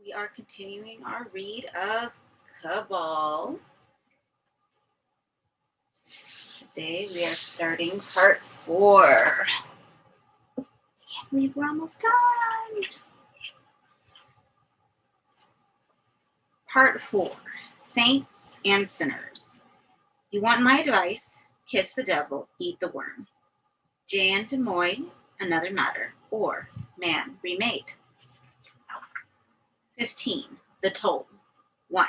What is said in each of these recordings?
We are continuing our read of Cabal. Today we are starting part 4. I can't believe we're almost done. Part 4, Saints and Sinners. You want my advice? Kiss the devil, eat the worm. Jan de Moy, Another Matter, or Man Remade. 15. The Toll. 1.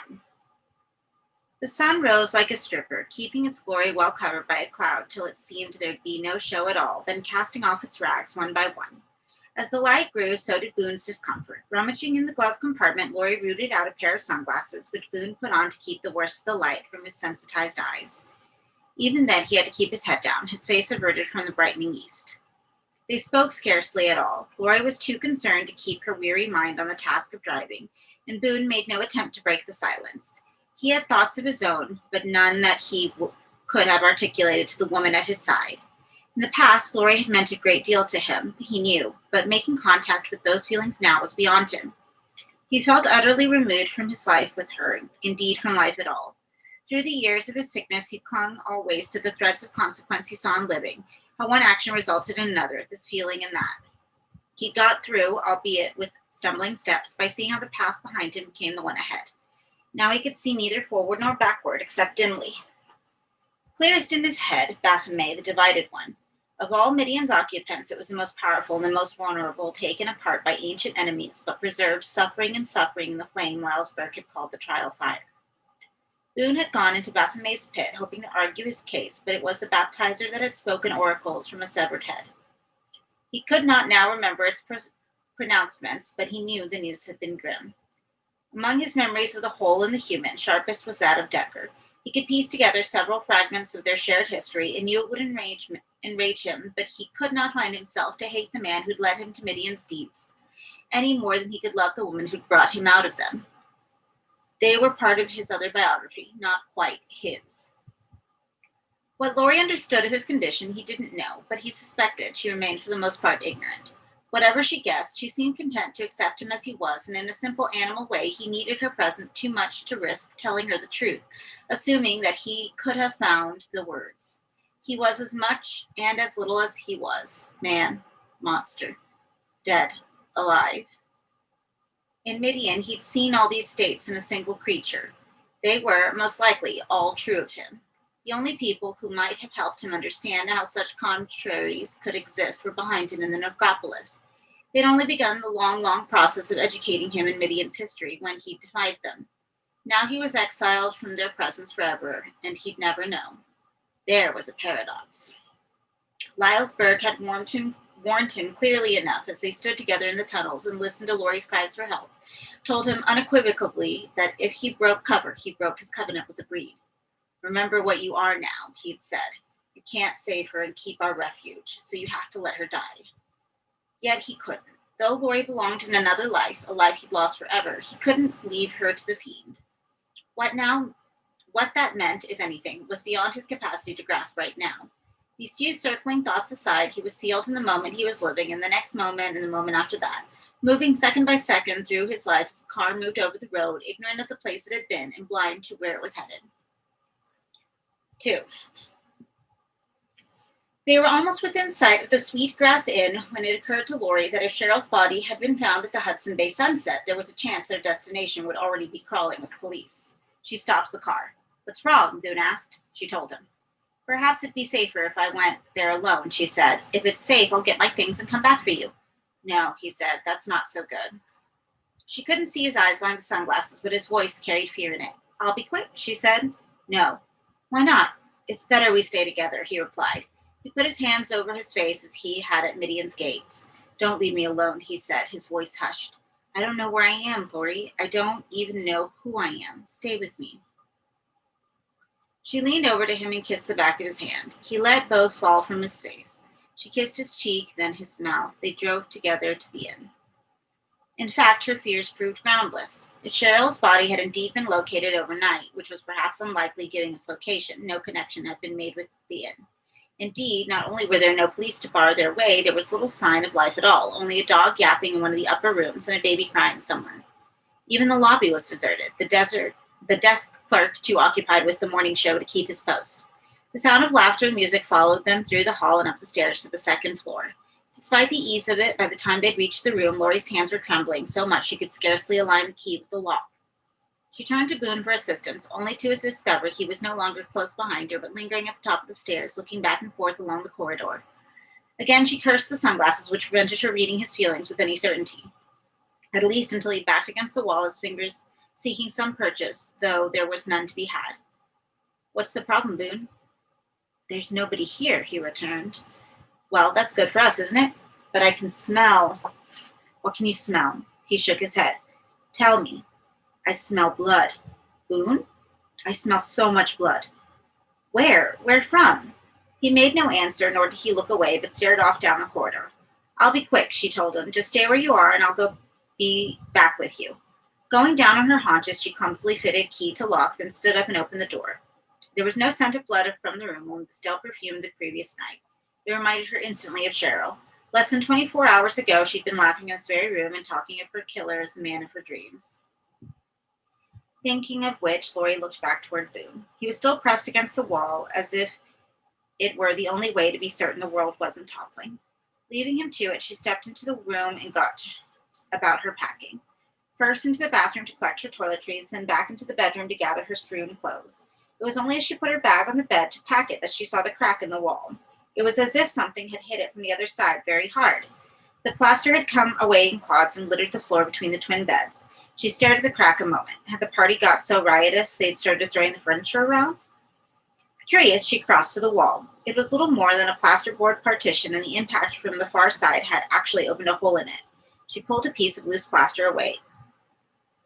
The sun rose like a stripper, keeping its glory well covered by a cloud till it seemed there'd be no show at all, then casting off its rags one by one. As the light grew, so did Boone's discomfort. Rummaging in the glove compartment, Laurie rooted out a pair of sunglasses, which Boone put on to keep the worst of the light from his sensitized eyes. Even then, he had to keep his head down, his face averted from the brightening east. They spoke scarcely at all. Laurie was too concerned to keep her weary mind on the task of driving, and Boone made no attempt to break the silence. He had thoughts of his own, but none that he could have articulated to the woman at his side. In the past, Laurie had meant a great deal to him, he knew, but making contact with those feelings now was beyond him. He felt utterly removed from his life with her, indeed from life at all. Through the years of his sickness, he clung always to the threads of consequence he saw in living, how one action resulted in another, this feeling and that. He got through, albeit with stumbling steps, by seeing how the path behind him became the one ahead. Now he could see neither forward nor backward, except dimly. Clearest in his head, Baphomet, the divided one. Of all Midian's occupants, it was the most powerful and the most vulnerable, taken apart by ancient enemies, but preserved, suffering and suffering in the flame Lyles Burke had called the trial fire. Boone had gone into Baphomet's pit, hoping to argue his case, but it was the baptizer that had spoken oracles from a severed head. He could not now remember its pronouncements, but he knew the news had been grim. Among his memories of the whole and the human, sharpest was that of Decker. He could piece together several fragments of their shared history and knew it would enrage him, but he could not find himself to hate the man who'd led him to Midian's deeps, any more than he could love the woman who'd brought him out of them. They were part of his other biography, not quite his. What Laurie understood of his condition he didn't know, but he suspected she remained for the most part ignorant. Whatever she guessed, she seemed content to accept him as he was, and in a simple animal way he needed her presence too much to risk telling her the truth, assuming that he could have found the words. He was as much and as little as he was, man, monster, dead, alive. In Midian, he'd seen all these states in a single creature. They were, most likely, all true of him. The only people who might have helped him understand how such contraries could exist were behind him in the necropolis. They'd only begun the long process of educating him in Midian's history when he defied them. Now he was exiled from their presence forever, and he'd never know. There was a paradox. Lyles Burke had warned him clearly enough as they stood together in the tunnels and listened to Laurie's cries for help, told him unequivocally that if he broke cover, he broke his covenant with the breed. Remember what you are now, he'd said. You can't save her and keep our refuge, so you have to let her die. Yet he couldn't. Though Laurie belonged in another life, a life he'd lost forever, he couldn't leave her to the fiend. What that meant, if anything, was beyond his capacity to grasp right now. These few circling thoughts aside, he was sealed in the moment he was living, and the next moment, and the moment after that, moving second by second through his life as the car moved over the road, ignorant of the place it had been and blind to where it was headed. 2. They were almost within sight of the Sweetgrass Inn when it occurred to Laurie that if Cheryl's body had been found at the Hudson Bay Sunset, there was a chance their destination would already be crawling with police. She stopped the car. What's wrong? Boone asked. She told him. Perhaps it'd be safer if I went there alone, she said. If it's safe, I'll get my things and come back for you. No, he said. That's not so good. She couldn't see his eyes behind the sunglasses, but his voice carried fear in it. I'll be quick, she said. No. Why not? It's better we stay together, he replied. He put his hands over his face as he had at Midian's gates. Don't leave me alone, he said, his voice hushed. I don't know where I am, Laurie. I don't even know who I am. Stay with me. She leaned over to him and kissed the back of his hand. He let both fall from his face. She kissed his cheek, then his mouth. They drove together to the inn. In fact, her fears proved groundless. If Cheryl's body had indeed been located overnight, which was perhaps unlikely given its location, no connection had been made with the inn. Indeed, not only were there no police to bar their way, there was little sign of life at all, only a dog yapping in one of the upper rooms and a baby crying somewhere. Even the lobby was deserted, the desk clerk too occupied with the morning show to keep his post. The sound of laughter and music followed them through the hall and up the stairs to the second floor. Despite the ease of it, by the time they'd reached the room, Laurie's hands were trembling so much she could scarcely align the key with the lock. She turned to Boone for assistance, only to discover he was no longer close behind her, but lingering at the top of the stairs, looking back and forth along the corridor. Again, she cursed the sunglasses, which prevented her reading his feelings with any certainty, at least until he backed against the wall, his fingers seeking some purchase, though there was none to be had. "What's the problem, Boone?" "There's nobody here," he returned. "Well, that's good for us, isn't it? But I can smell." "What can you smell?" He shook his head. "Tell me." "I smell blood." "Boone?" "I smell so much blood." "Where? Where from?" He made no answer, nor did he look away, but stared off down the corridor. "I'll be quick," she told him. "Just stay where you are, and I'll be back with you." Going down on her haunches, she clumsily fitted key to lock, then stood up and opened the door. There was no scent of blood from the room, only the stale perfume of the previous night. It reminded her instantly of Cheryl. Less than 24 hours ago, she'd been laughing in this very room and talking of her killer as the man of her dreams. Thinking of which, Laurie looked back toward Boone. He was still pressed against the wall, as if it were the only way to be certain the world wasn't toppling. Leaving him to it, she stepped into the room and got about her packing. First into the bathroom to collect her toiletries, then back into the bedroom to gather her strewn clothes. It was only as she put her bag on the bed to pack it that she saw the crack in the wall. It was as if something had hit it from the other side very hard. The plaster had come away in clods and littered the floor between the twin beds. She stared at the crack a moment. Had the party got so riotous they'd started throwing the furniture around? Curious, she crossed to the wall. It was little more than a plasterboard partition, and the impact from the far side had actually opened a hole in it. She pulled a piece of loose plaster away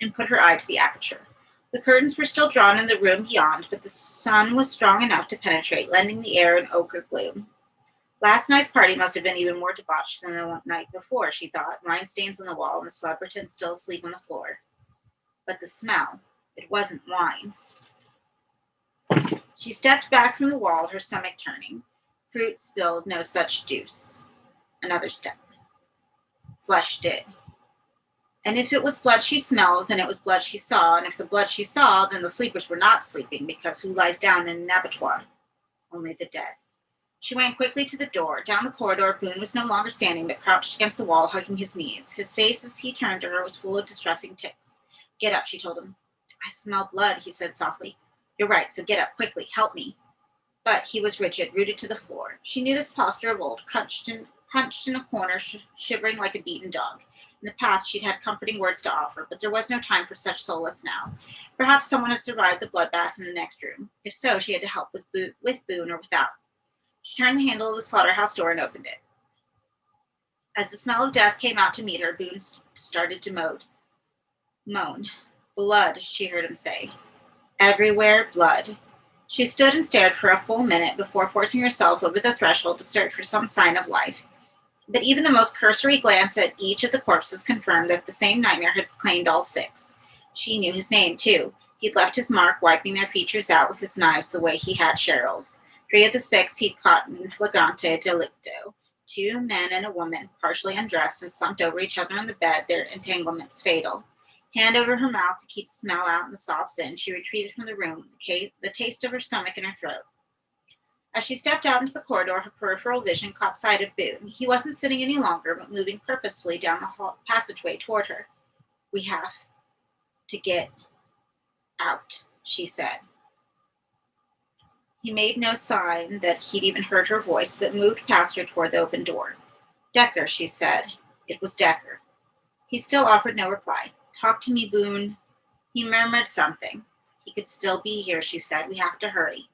and put her eye to the aperture. The curtains were still drawn in the room beyond, but the sun was strong enough to penetrate, lending the air an ochre gloom. Last night's party must have been even more debauched than the night before, she thought, wine stains on the wall and the celebrant still asleep on the floor. But the smell, it wasn't wine. She stepped back from the wall, her stomach turning. Fruit spilled, no such deuce. Another step. Flesh did. And if it was blood she smelled, then it was blood she saw, and if the blood she saw, then the sleepers were not sleeping, because who lies down in an abattoir? Only the dead. She went quickly to the door. Down the corridor, Boone was no longer standing, but crouched against the wall, hugging his knees. His face, as he turned to her, was full of distressing tics. "Get up," she told him. "I smell blood," he said softly. "You're right, so get up, quickly, help me." But he was rigid, rooted to the floor. She knew this posture of old, hunched in a corner, shivering like a beaten dog. In the past, she'd had comforting words to offer, but there was no time for such solace now. Perhaps someone had survived the bloodbath in the next room. If so, she had to help with Boone or without. She turned the handle of the slaughterhouse door and opened it. As the smell of death came out to meet her, Boone started to moan. "Blood," she heard him say. "Everywhere blood." She stood and stared for a full minute before forcing herself over the threshold to search for some sign of life. But even the most cursory glance at each of the corpses confirmed that the same nightmare had claimed all six. She knew his name, too. He'd left his mark, wiping their features out with his knives the way he had Cheryl's. 3 of the 6 he'd caught in flagrante delicto. 2 men and a woman, partially undressed and slumped over each other on the bed, their entanglements fatal. Hand over her mouth to keep the smell out and the sobs in, she retreated from the room, the taste of her stomach in her throat. As she stepped out into the corridor, her peripheral vision caught sight of Boone. He wasn't sitting any longer, but moving purposefully down the passageway toward her. "We have to get out," she said. He made no sign that he'd even heard her voice, but moved past her toward the open door. "Decker," she said. It was Decker. He still offered no reply. "Talk to me, Boone." He murmured something. "He could still be here," she said. "We have to hurry."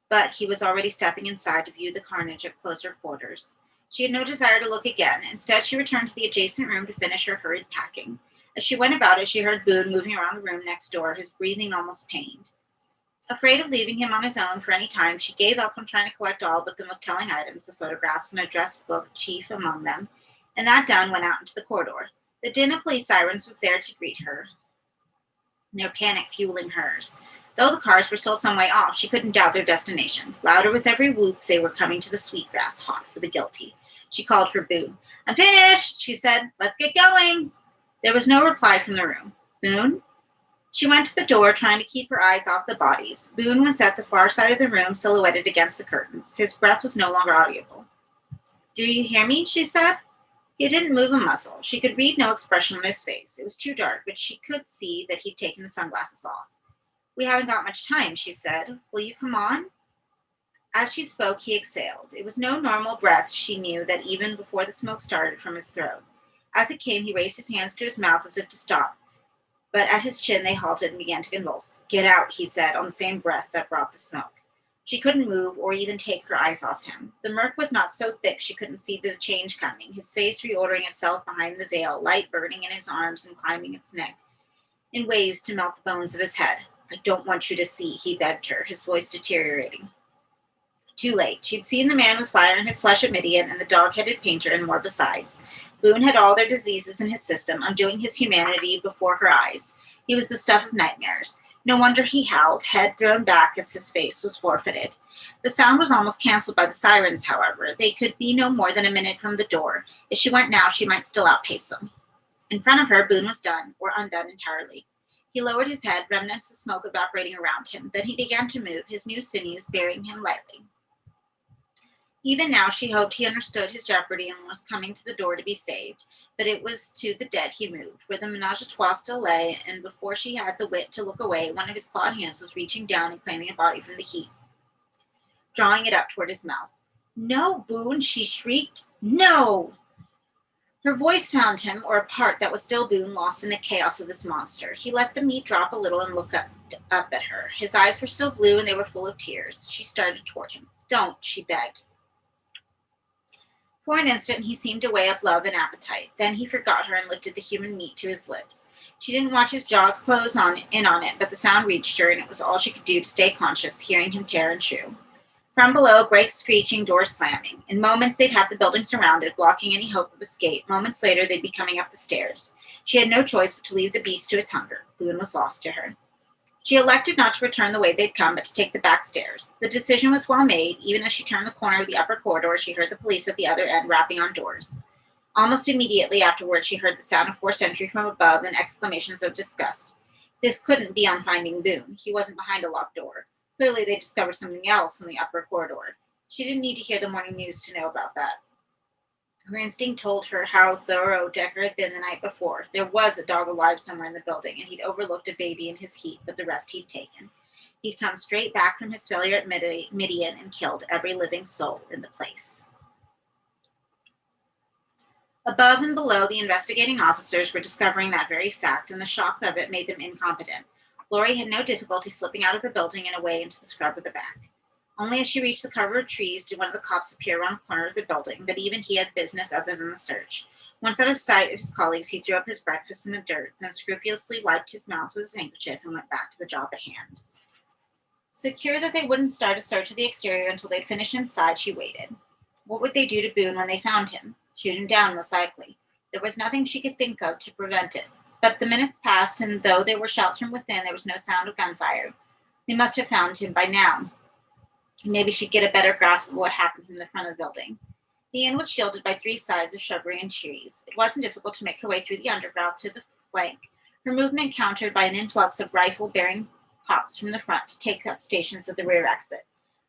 But he was already stepping inside to view the carnage at closer quarters. She had no desire to look again. Instead, she returned to the adjacent room to finish her hurried packing. As she went about it, she heard Boone moving around the room next door, his breathing almost pained. Afraid of leaving him on his own for any time, she gave up on trying to collect all but the most telling items, the photographs and a dress book chief among them, and that done went out into the corridor. The din of police sirens was there to greet her, their panic fueling hers. Though the cars were still some way off, she couldn't doubt their destination. Louder with every whoop, they were coming to the sweetgrass, hot for the guilty. She called for Boone. "I'm finished," she said. "Let's get going." There was no reply from the room. Boone? She went to the door, trying to keep her eyes off the bodies. Boone was at the far side of the room, silhouetted against the curtains. His breath was no longer audible. "Do you hear me?" she said. He didn't move a muscle. She could read no expression on his face. It was too dark, but she could see that he'd taken the sunglasses off. "We haven't got much time," she said. "Will you come on?" As she spoke, he exhaled. It was no normal breath, she knew that even before the smoke started from his throat. As it came, he raised his hands to his mouth as if to stop, but at his chin they halted and began to convulse. "Get out," he said, on the same breath that brought the smoke. She couldn't move or even take her eyes off him. The murk was not so thick she couldn't see the change coming, his face reordering itself behind the veil, light burning in his arms and climbing its neck in waves to melt the bones of his head. "I don't want you to see," he begged her, his voice deteriorating. Too late. She'd seen the man with fire in his flesh at Midian and the dog-headed painter and more besides. Boone had all their diseases in his system, undoing his humanity before her eyes. He was the stuff of nightmares. No wonder he howled, head thrown back as his face was forfeited. The sound was almost cancelled by the sirens, however. They could be no more than a minute from the door. If she went now, she might still outpace them. In front of her, Boone was done, or undone entirely. He lowered his head, remnants of smoke evaporating around him. Then he began to move, his new sinews bearing him lightly. Even now she hoped he understood his jeopardy and was coming to the door to be saved, but it was to the dead he moved, where the menage a trois still lay, and before she had the wit to look away, one of his clawed hands was reaching down and claiming a body from the heat, drawing it up toward his mouth. "No, Boone," she shrieked. "No!" Her voice found him, or a part that was still Boone, lost in the chaos of this monster. He let the meat drop a little and looked up at her. His eyes were still blue and they were full of tears. She started toward him. "Don't," she begged. For an instant, he seemed to weigh up love and appetite. Then he forgot her and lifted the human meat to his lips. She didn't watch his jaws close in on it, but the sound reached her, and it was all she could do to stay conscious, hearing him tear and chew. From below, brakes screeching, doors slamming. In moments, they'd have the building surrounded, blocking any hope of escape. Moments later, they'd be coming up the stairs. She had no choice but to leave the beast to his hunger. Boone was lost to her. She elected not to return the way they'd come, but to take the back stairs. The decision was well made. Even as she turned the corner of the upper corridor, she heard the police at the other end rapping on doors. Almost immediately afterward, she heard the sound of forced entry from above and exclamations of disgust. This couldn't be on finding Boone. He wasn't behind a locked door. Clearly, they discovered something else in the upper corridor. She didn't need to hear the morning news to know about that. Her instinct told her how thorough Decker had been the night before. There was a dog alive somewhere in the building, and he'd overlooked a baby in his heat, but the rest he'd taken. He'd come straight back from his failure at Midian and killed every living soul in the place. Above and below, the investigating officers were discovering that very fact, and the shock of it made them incompetent. Lori had no difficulty slipping out of the building and away into the scrub of the back. Only as she reached the cover of trees did one of the cops appear around the corner of the building, but even he had business other than the search. Once out of sight of his colleagues, he threw up his breakfast in the dirt, then scrupulously wiped his mouth with his handkerchief and went back to the job at hand. Secure that they wouldn't start a search of the exterior until they'd finished inside, she waited. What would they do to Boone when they found him? Shoot him down, most likely. There was nothing she could think of to prevent it. But the minutes passed, and though there were shouts from within, there was no sound of gunfire. They must have found him by now. Maybe she'd get a better grasp of what happened from the front of the building. The inn was shielded by three sides of shrubbery and trees. It wasn't difficult to make her way through the undergrowth to the flank, her movement countered by an influx of rifle-bearing cops from the front to take up stations at the rear exit.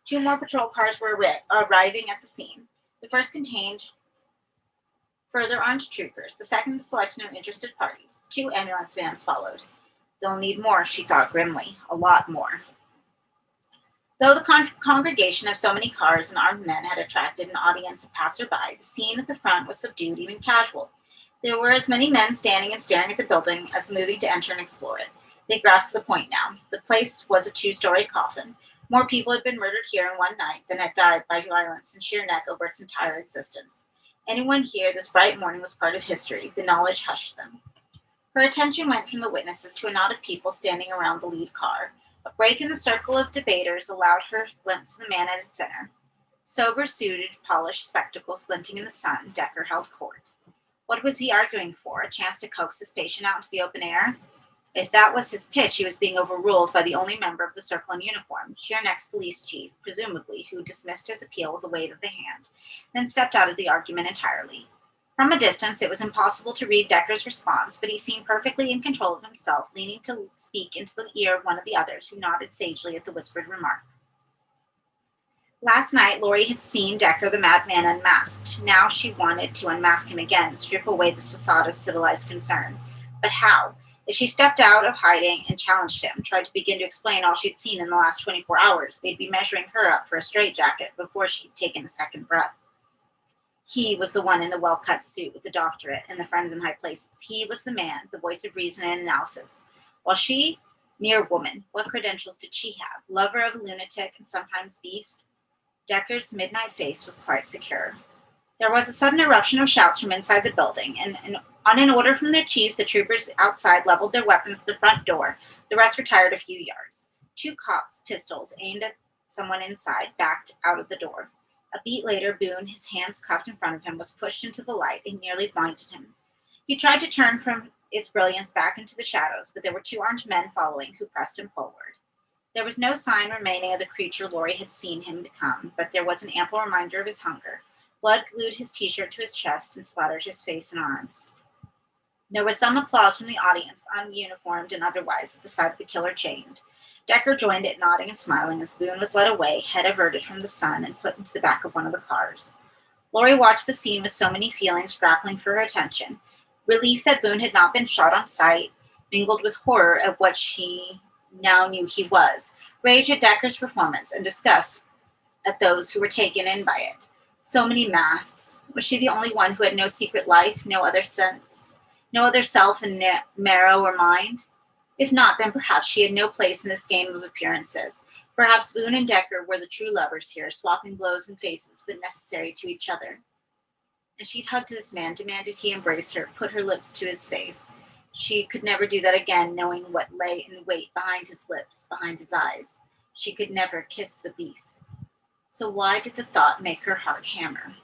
Two more patrol cars were arriving at the scene. The first contained further armed troopers, the second a selection of interested parties. 2 ambulance vans followed. They'll need more, she thought grimly. A lot more. Though the congregation of so many cars and armed men had attracted an audience of passerby, the scene at the front was subdued, even casual. There were as many men standing and staring at the building as moving to enter and explore it. They grasped the point now. The place was a 2-story coffin. More people had been murdered here in one night than had died by violence and sheer neck over its entire existence. Anyone here this bright morning was part of history. The knowledge hushed them. Her attention went from the witnesses to a knot of people standing around the lead car. A break in the circle of debaters allowed her to glimpse the man at its center. Sober-suited, polished spectacles glinting in the sun, Decker held court. What was he arguing for? A chance to coax his patient out into the open air? If that was his pitch, he was being overruled by the only member of the circle in uniform, Sheernek's police chief, presumably, who dismissed his appeal with a wave of the hand, then stepped out of the argument entirely. From a distance, it was impossible to read Decker's response, but he seemed perfectly in control of himself, leaning to speak into the ear of one of the others, who nodded sagely at the whispered remark. Last night, Laurie had seen Decker the madman unmasked. Now she wanted to unmask him again, strip away this facade of civilized concern. But how? If she stepped out of hiding and challenged him, tried to begin to explain all she'd seen in the last 24 hours, they'd be measuring her up for a straitjacket before she'd taken a second breath. He was the one in the well-cut suit with the doctorate and the friends in high places. He was the man, the voice of reason and analysis. While she, mere woman, what credentials did she have? Lover of a lunatic and sometimes beast? Decker's midnight face was quite secure. There was a sudden eruption of shouts from inside the building, and on an order from their chief, the troopers outside leveled their weapons at the front door. The rest retired a few yards. 2 cops' pistols aimed at someone inside backed out of the door. A beat later, Boone, his hands cuffed in front of him, was pushed into the light and nearly blinded him. He tried to turn from its brilliance back into the shadows, but there were 2 armed men following who pressed him forward. There was no sign remaining of the creature Laurie had seen him become, but there was an ample reminder of his hunger. Blood glued his t-shirt to his chest and splattered his face and arms. There was some applause from the audience, ununiformed and otherwise, at the sight of the killer chained. Decker joined it, nodding and smiling as Boone was led away, head averted from the sun, and put into the back of one of the cars. Laurie watched the scene with so many feelings grappling for her attention. Relief that Boone had not been shot on sight, mingled with horror at what she now knew he was, rage at Decker's performance, and disgust at those who were taken in by it. So many masks. Was she the only one who had no secret life, no other sense, no other self in marrow or mind? If not, then perhaps she had no place in this game of appearances. Perhaps Boone and Decker were the true lovers here, swapping blows and faces, but necessary to each other. And she'd hugged this man, demanded he embrace her, put her lips to his face. She could never do that again, knowing what lay in wait behind his lips, behind his eyes. She could never kiss the beast. So why did the thought make her heart hammer?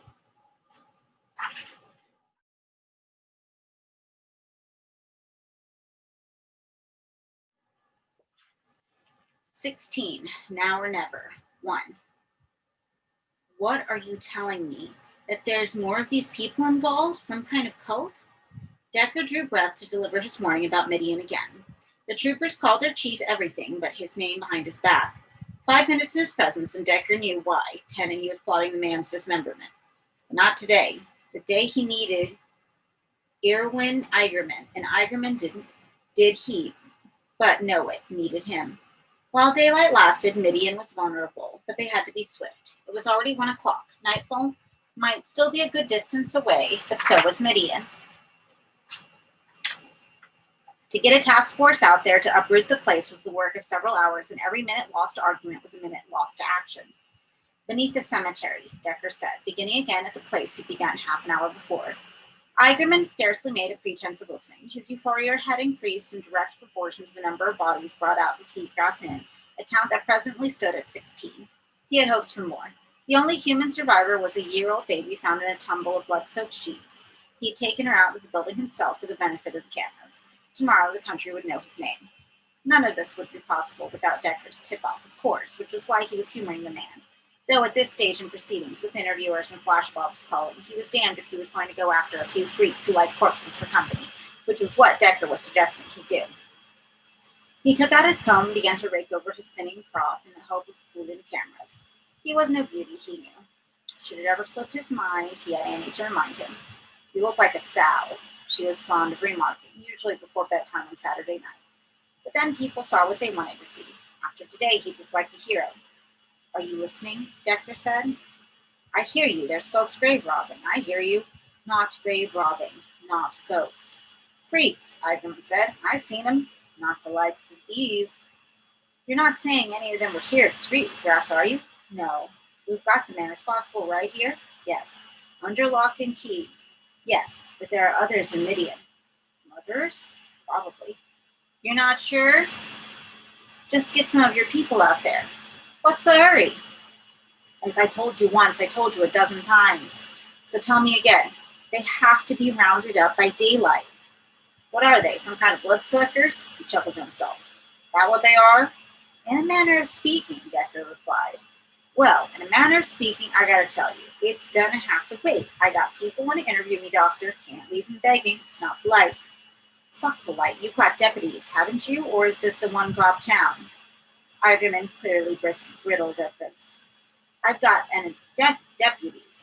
"16, now or never. 1. What are you telling me? That there's more of these people involved? Some kind of cult?" Decker drew breath to deliver his warning about Midian again. The troopers called their chief everything but his name behind his back. 5 minutes in his presence, and Decker knew why. 10, and he was plotting the man's dismemberment. But not today. The day he needed Irwin Eigerman, and Eigerman did he, but know it, needed him. While daylight lasted, Midian was vulnerable, but they had to be swift. It was already 1 o'clock. Nightfall might still be a good distance away, but so was Midian. To get a task force out there to uproot the place was the work of several hours, and every minute lost to argument was a minute lost to action. "Beneath the cemetery," Decker said, beginning again at the place he began half an hour before. Eigerman scarcely made a pretense of listening. His euphoria had increased in direct proportion to the number of bodies brought out the Sweetgrass Inn, a count that presently stood at 16. He had hopes for more. The only human survivor was a year-old baby found in a tumble of blood-soaked sheets. He had taken her out of the building himself for the benefit of the cameras. Tomorrow the country would know his name. None of this would be possible without Decker's tip-off, of course, which was why he was humoring the man. Though at this stage in proceedings, with interviewers and flashbulbs calling, he was damned if he was going to go after a few freaks who liked corpses for company, which was what Decker was suggesting he do. He took out his comb and began to rake over his thinning crop in the hope of fooling the cameras. He was no beauty, he knew. Should it ever slip his mind, he had Annie to remind him. "You look like a sow," she was fond of remarking, usually before bedtime on Saturday night. But then people saw what they wanted to see. After today, he looked like a hero. "Are you listening?" Decker said. "I hear you. There's folks grave robbing. I hear you." "Not grave robbing. Not folks." "Freaks," Eigerman said. "I seen 'em. Not the likes of these." "You're not saying any of them were here at Sweetgrass, are you?" "No." "We've got the man responsible right here?" "Yes." "Under lock and key?" "Yes, but there are others in Midian." "Others?" "Probably." "You're not sure?" "Just get some of your people out there." "What's the hurry?" "Like I told you once, I told you a dozen times. So tell me again. They have to be rounded up by daylight." "What are they, some kind of bloodsuckers?" He chuckled to himself. "That what they are?" "In a manner of speaking," Decker replied. Well, in a manner of speaking, I gotta tell you, it's gonna have to wait. I got people want to interview me, doctor. Can't leave them begging. It's not polite. Fuck polite. You've got deputies, haven't you? Or is this a one-cop town? Argument clearly brittled at this. I've got deputies.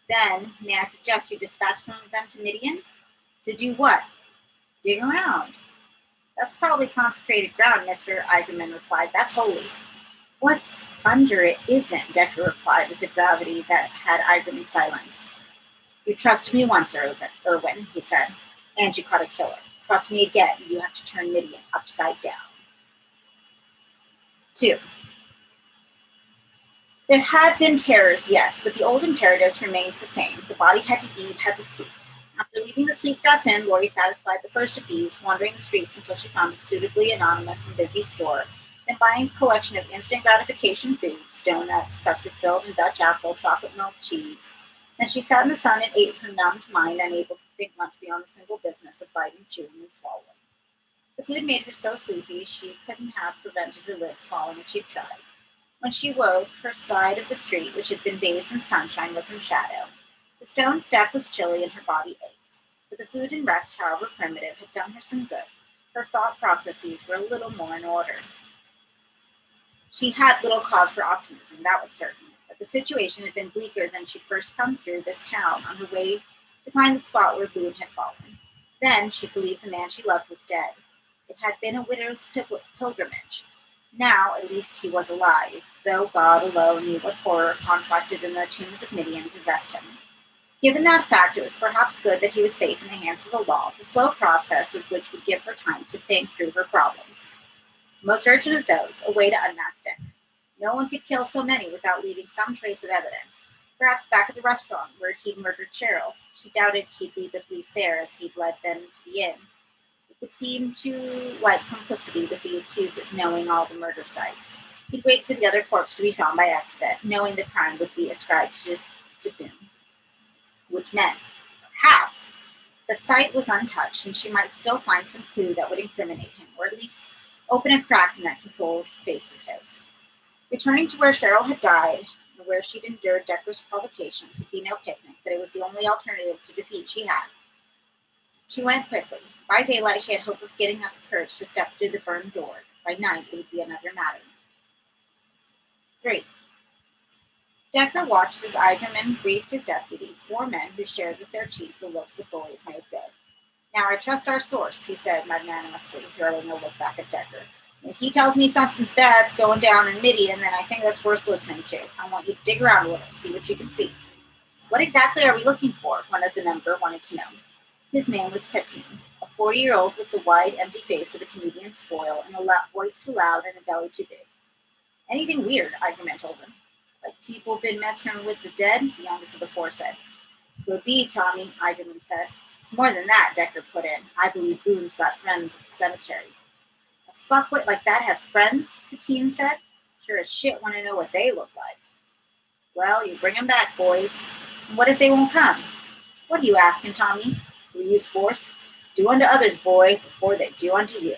Then, may I suggest you dispatch some of them to Midian? To do what? Dig around. That's probably consecrated ground, Mr. Eigerman replied. That's holy. What's under it isn't, Decker replied with a gravity that had Eigerman silenced. You trusted me once, Irwin, he said, and you caught a killer. Trust me again, you have to turn Midian upside down. 2. There had been terrors, yes, but the old imperatives remained the same. The body had to eat, had to sleep. After leaving the Sweetgrass Inn, Lori satisfied the first of these, wandering the streets until she found a suitably anonymous and busy store, then buying a collection of instant gratification foods, donuts, custard-filled and Dutch apple, chocolate milk cheese. Then she sat in the sun and ate her numbed mind, unable to think much beyond the simple business of biting, chewing, and swallowing. The food made her so sleepy she couldn't have prevented her lids falling if she'd tried. When she woke, her side of the street, which had been bathed in sunshine, was in shadow. The stone step was chilly and her body ached. But the food and rest, however primitive, had done her some good. Her thought processes were a little more in order. She had little cause for optimism, that was certain, but the situation had been bleaker than she'd first come through this town on her way to find the spot where Boone had fallen. Then she believed the man she loved was dead. It had been a widow's pilgrimage. Now, at least, he was alive, though God alone knew what horror contracted in the tombs of Midian possessed him. Given that fact, it was perhaps good that he was safe in the hands of the law, the slow process of which would give her time to think through her problems. Most urgent of those, a way to unmask Decker. No one could kill so many without leaving some trace of evidence. Perhaps back at the restaurant where he'd murdered Cheryl. She doubted he'd lead the police there as he'd led them to the inn. It seemed too like complicity with the accused knowing all the murder sites. He'd wait for the other corpse to be found by accident, knowing the crime would be ascribed to Boone. Which meant, perhaps, the site was untouched and she might still find some clue that would incriminate him, or at least open a crack in that controlled face of his. Returning to where Cheryl had died, and where she'd endured Decker's provocations, would be no picnic, but it was the only alternative to defeat she had. She went quickly. By daylight, she had hope of getting up the courage to step through the burned door. By night, it would be another matter. 3. Decker watched as Eigerman briefed his deputies, 4 men who shared with their chief the looks that bullies made good. Now I trust our source, he said magnanimously, throwing a look back at Decker. If he tells me something's bad's going down in Midian, then I think that's worth listening to. I want you to dig around a little, see what you can see. What exactly are we looking for? One of the number wanted to know. His name was Petin, a 40-year-old with the wide, empty face of a comedian's spoil and a voice too loud and a belly too big. Anything weird, Eigerman told him. Like people been messing with the dead? The youngest of the 4 said. Could be, Tommy, Eigerman said. It's more than that, Decker put in. I believe Boone's got friends at the cemetery. A fuckwit like that has friends, Petin said. Sure as shit want to know what they look like. Well, you bring them back, boys. And what if they won't come? What are you asking, Tommy? Do we use force? Do unto others, boy, before they do unto you.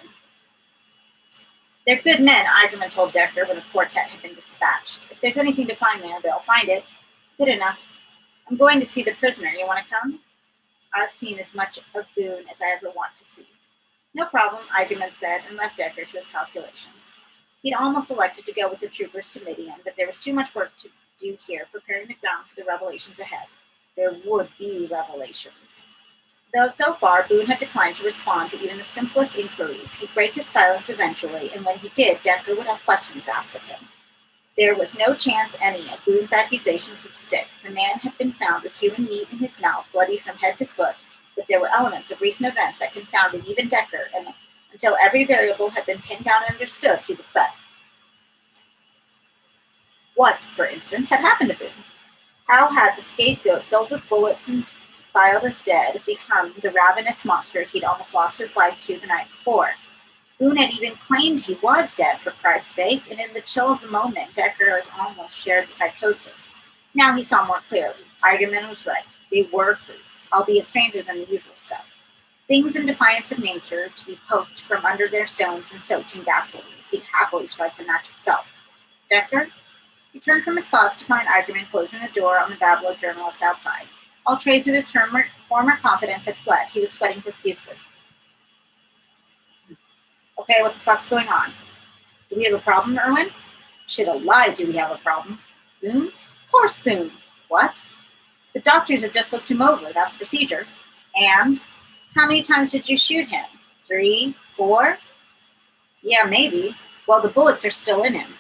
They're good men, Eigerman told Decker when the quartet had been dispatched. If there's anything to find there, they'll find it. Good enough. I'm going to see the prisoner. You want to come? I've seen as much of Boone as I ever want to see. No problem, Eigerman said, and left Decker to his calculations. He'd almost elected to go with the troopers to Midian, but there was too much work to do here, preparing the ground for the revelations ahead. There would be revelations. Though so far Boone had declined to respond to even the simplest inquiries, he'd break his silence eventually, and when he did, Decker would have questions asked of him. There was no chance any of Boone's accusations would stick. The man had been found with human meat in his mouth, bloody from head to foot, but there were elements of recent events that confounded even Decker, and until every variable had been pinned down and understood, he would fret. What, for instance, had happened to Boone? How had the scapegoat filled with bullets and filed as dead become the ravenous monster he'd almost lost his life to the night before? Boone had even claimed he was dead, for Christ's sake, and in the chill of the moment, Decker has almost shared the psychosis. Now he saw more clearly. Eigerman was right. They were freaks, albeit stranger than the usual stuff. Things in defiance of nature, to be poked from under their stones and soaked in gasoline. He'd happily strike the match itself. Decker? He turned from his thoughts to find Eigerman closing the door on the babble of journalists outside. All trace of his former confidence had fled. He was sweating profusely. Okay, what the fuck's going on? Do we have a problem, Erwin? Shit alive, do we have a problem? Boone? Of course, Boone. What? The doctors have just looked him over. That's procedure. And? How many times did you shoot him? 3, 4? Yeah, maybe. Well, the bullets are still in him.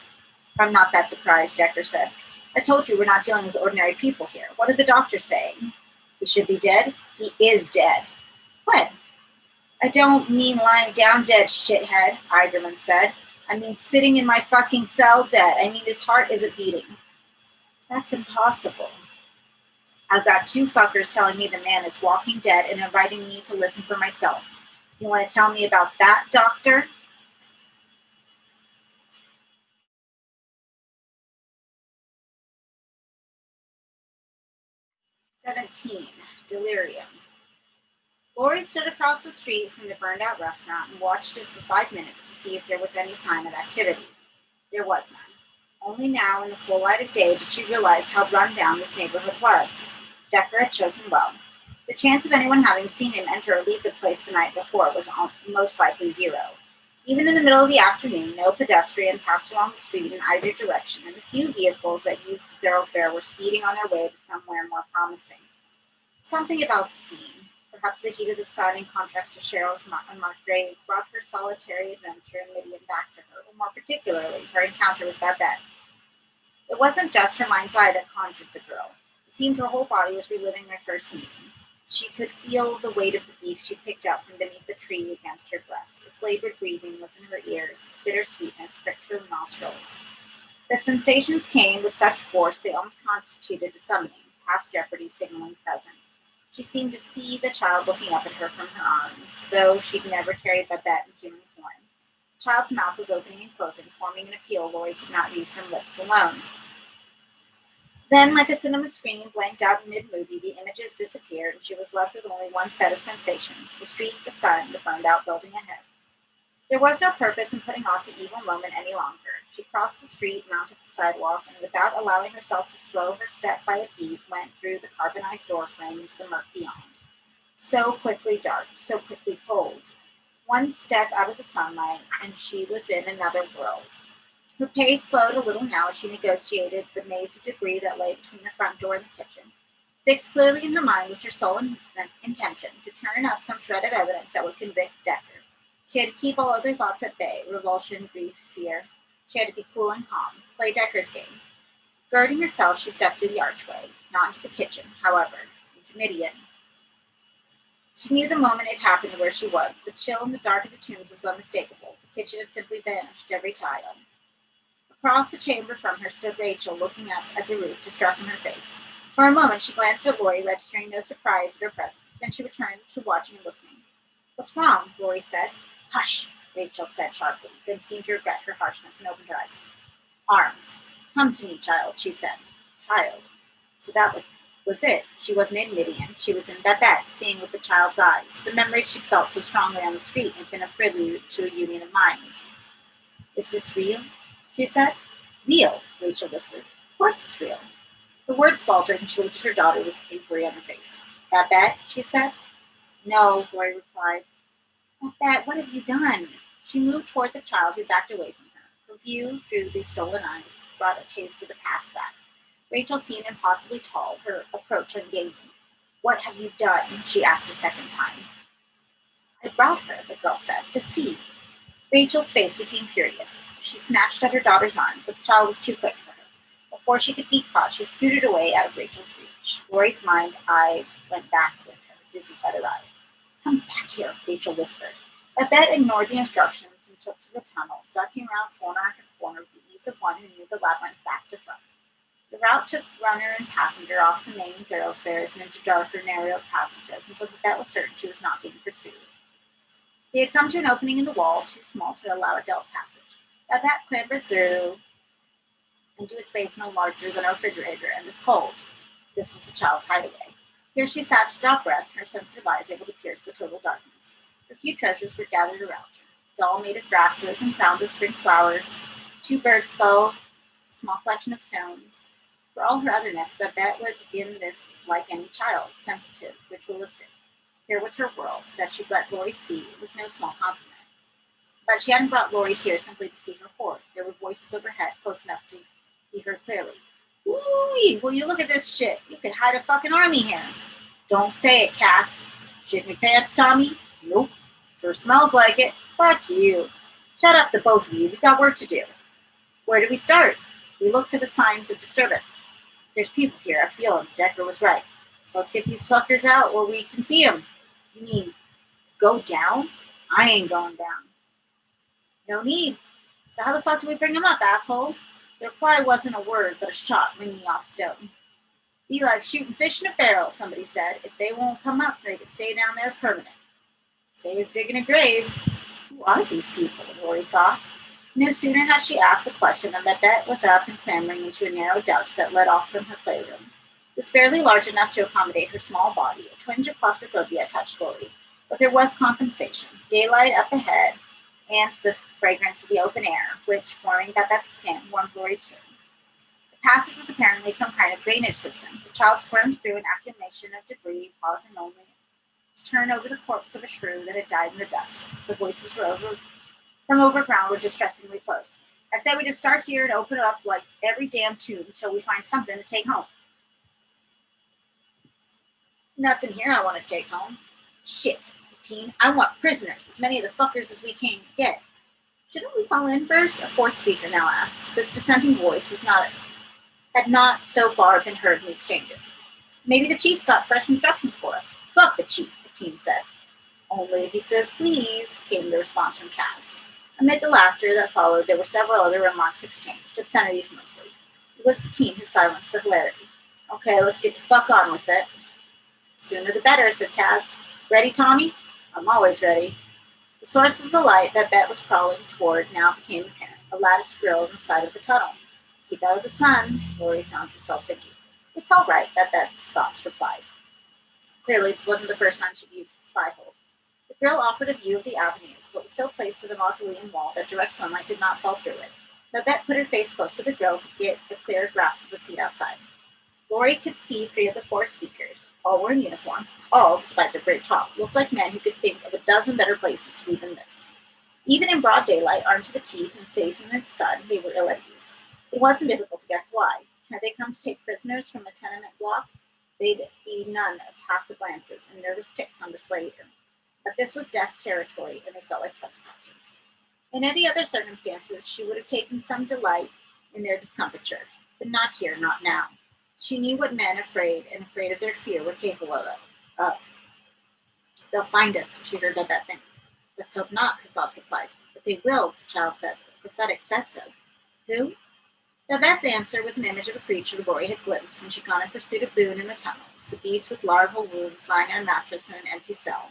I'm not that surprised, Decker said. I told you we're not dealing with ordinary people here. What did the doctor say? He should be dead? He is dead. When? I don't mean lying down dead, shithead, Eigerman said. I mean sitting in my fucking cell dead. I mean his heart isn't beating. That's impossible. I've got 2 fuckers telling me the man is walking dead and inviting me to listen for myself. You want to tell me about that, doctor? "17. Delirium." Lori stood across the street from the burned-out restaurant and watched it for 5 minutes to see if there was any sign of activity. There was none. Only now, in the full light of day, did she realize how run down this neighborhood was. Decker had chosen well. The chance of anyone having seen him enter or leave the place the night before was most likely 0. Even in the middle of the afternoon, no pedestrian passed along the street in either direction, and the few vehicles that used the thoroughfare were speeding on their way to somewhere more promising. Something about the scene, perhaps the heat of the sun in contrast to Cheryl's unmarked grave, brought her solitary adventure in Midian back to her, or more particularly, her encounter with Babette. It wasn't just her mind's eye that conjured the girl. It seemed her whole body was reliving their first meeting. She could feel the weight of the beast she picked up from beneath the tree against her breast. Its labored breathing was in her ears. Its bitter sweetness pricked her nostrils. The sensations came with such force they almost constituted a summoning, past jeopardy signaling present. She seemed to see the child looking up at her from her arms, though she'd never carried Babette in human form. The child's mouth was opening and closing, forming an appeal Lori could not read from lips alone. Then, like a cinema screen blanked out mid-movie, the images disappeared, and she was left with only one set of sensations: the street, the sun, the burned-out building ahead. There was no purpose in putting off the evil moment any longer. She crossed the street, mounted the sidewalk, and without allowing herself to slow her step by a beat, went through the carbonized doorframe into the murk beyond. So quickly dark, so quickly cold. One step out of the sunlight, and she was in another world. Her pace slowed a little now as she negotiated the maze of debris that lay between the front door and the kitchen. Fixed clearly in her mind was her sole intention, to turn up some shred of evidence that would convict Decker. She had to keep all other thoughts at bay: revulsion, grief, fear. She had to be cool and calm, play Decker's game. Girding herself, she stepped through the archway, not into the kitchen, however, into Midian. She knew the moment it happened where she was. The chill in the dark of the tombs was unmistakable. The kitchen had simply vanished, every tile. Across the chamber from her stood Rachel, looking up at the roof, distress on her face. For a moment, she glanced at Lori, registering no surprise at her presence. Then she returned to watching and listening. "What's wrong?" Lori said. "Hush," Rachel said sharply, then seemed to regret her harshness and opened her eyes. "Arms. Come to me, child," she said. Child. So that was it. She wasn't in Midian. She was in Babette, seeing with the child's eyes. The memories she'd felt so strongly on the street had been a prelude to a union of minds. "Is this real?" she said. "Real," Rachel whispered. "Of course it's real." The words faltered, and she looked at her daughter with inquiry on her face. "Babette?" she said. "No," Lori replied. "Babette, what have you done?" She moved toward the child, who backed away from her. Her view through the stolen eyes brought a taste of the past back. Rachel seemed impossibly tall, her approach ungainly. "What have you done?" she asked a second time. "I brought her," the girl said, "to see." Rachel's face became furious. She snatched at her daughter's arm, but the child was too quick for her. Before she could be caught, she scooted away out of Rachel's reach. Lori's mind eye went back with her, dizzy by the ride. "Come back here," Rachel whispered. Babette ignored the instructions and took to the tunnels, ducking around corner after corner with the ease of one who knew the labyrinth back to front. The route took runner and passenger off the main thoroughfares and into darker, narrow passages until Babette was certain she was not being pursued. They had come to an opening in the wall, too small to allow a delve passage. Babette clambered through into a space no larger than a refrigerator and was cold. This was the child's hideaway. Here she sat to draw breath, her sensitive eyes able to pierce the total darkness. Her few treasures were gathered around her: doll made of grasses and crowned with spring flowers, 2 bird skulls, a small collection of stones. For all her otherness, Babette was in this like any child, sensitive, ritualistic. Here was her world. That she'd let Lori see it was no small compliment. But she hadn't brought Lori here simply to see her hoard. There were voices overhead, close enough to be heard clearly. Ooh, will you look at this shit? You could hide a fucking army here. Don't say it, Cass. Shit in your pants, Tommy? Nope. Sure smells like it. Fuck you. Shut up, the both of you. We got work to do. Where do we start? We look for the signs of disturbance. There's people here. I feel them. Decker was right. So let's get these fuckers out where we can see them. You mean go down? I ain't going down. No need. So how the fuck do we bring them up, asshole? The reply wasn't a word, but a shot ringing off stone. Be like shooting fish in a barrel, somebody said. If they won't come up, they can stay down there permanent. Saves digging a grave. Who are these people? Lori thought. No sooner had she asked the question than Babette was up and clambering into a narrow duct that led off from her playroom. It was barely large enough to accommodate her small body. A twinge of claustrophobia touched Lori, but there was compensation. Daylight up ahead, and the fragrance of the open air, which, warming Babette's skin, warmed Lori too. The passage was apparently some kind of drainage system. The child squirmed through an accumulation of debris, pausing only to turn over the corpse of a shrew that had died in the duct. The voices from overground were distressingly close. I say we just start here and open it up like every damn tube until we find something to take home. Nothing here I want to take home. Shit, 18. I want prisoners, as many of the fuckers as we can get. Shouldn't we call in first? A fourth speaker now asked. This dissenting voice had not so far been heard in the exchanges. Maybe the chief's got fresh instructions for us. Fuck the chief, the teen said. Only if he says please, came the response from Cass. Amid the laughter that followed, there were several other remarks exchanged, obscenities mostly. It was Patine who silenced the hilarity. Okay, let's get the fuck on with it. Sooner the better, said Cass. Ready, Tommy? I'm always ready. The source of the light Babette was crawling toward now became apparent, a lattice grill in the side of the tunnel. Keep out of the sun, Lori found herself thinking. It's all right, Babette's thoughts replied. Clearly, this wasn't the first time she'd used the spy hole. The grill offered a view of the avenues, but was so placed to the mausoleum wall that direct sunlight did not fall through it. Babette put her face close to the grill to get a clearer grasp of the seat outside. Lori could see 3 of the 4 speakers. All were in uniform. All, despite their great talk, looked like men who could think of a dozen better places to be than this. Even in broad daylight, armed to the teeth and safe in the sun, they were ill at ease. It wasn't difficult to guess why. Had they come to take prisoners from a tenement block, they'd be none of half the glances and nervous ticks on display here. But this was death's territory, and they felt like trespassers. In any other circumstances, she would have taken some delight in their discomfiture, but not here, not now. She knew what men afraid of their fear were capable of. They'll find us, she heard Babette think. Let's hope not, her thoughts replied. But they will, the child said. The prophetic says so. Who? Babette's answer was an image of a creature Lori had glimpsed when she'd gone in pursuit of Boone in the tunnels, the beast with larval wounds lying on a mattress in an empty cell.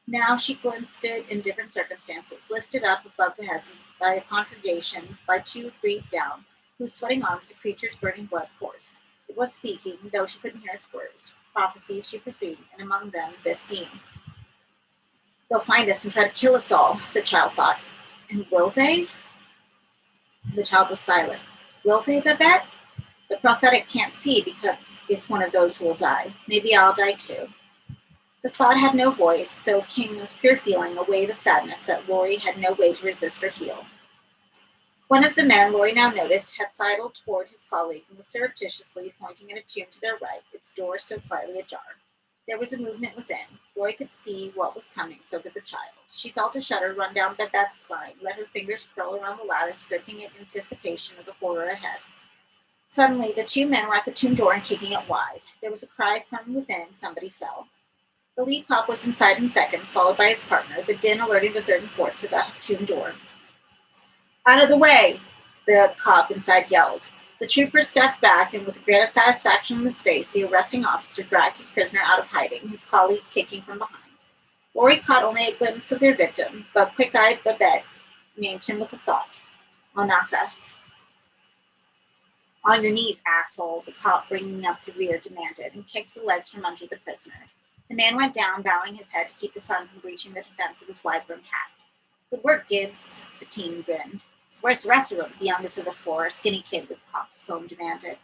Now she glimpsed it in different circumstances, lifted up above the heads by a congregation, by 2 Greek down, whose sweating arms the creature's burning blood coursed. It was speaking, though she couldn't hear its words. Prophecies she pursued, and among them this scene. They'll find us and try to kill us all, the child thought. And will they? The child was silent. Will they, Babette? The prophetic can't see because it's one of those who will die. Maybe I'll die too. The thought had no voice, so came this pure feeling, a wave of sadness that Lori had no way to resist or heal. One of the men, Lori now noticed, had sidled toward his colleague and was surreptitiously pointing at a tomb to their right. Its door stood slightly ajar. There was a movement within. Lori could see what was coming, so could the child. She felt a shudder run down Babette's spine, let her fingers curl around the lattice, gripping it in anticipation of the horror ahead. Suddenly, the 2 men were at the tomb door and kicking it wide. There was a cry from within. Somebody fell. The lead cop was inside in seconds, followed by his partner, the din alerting the 3rd and 4th to the tomb door. Out of the way, the cop inside yelled. The trooper stepped back, and with a grin of satisfaction on his face, the arresting officer dragged his prisoner out of hiding, his colleague kicking from behind. Lori caught only a glimpse of their victim, but quick-eyed Babette named him with a thought. Onaka. On your knees, asshole, the cop bringing up the rear demanded, and kicked the legs from under the prisoner. The man went down, bowing his head to keep the sun from reaching the defense of his wide-brimmed hat. Good work, Gibbs, the teen grinned. So where's the rest of them? The youngest of the four, a skinny kid with coxcomb, demanded.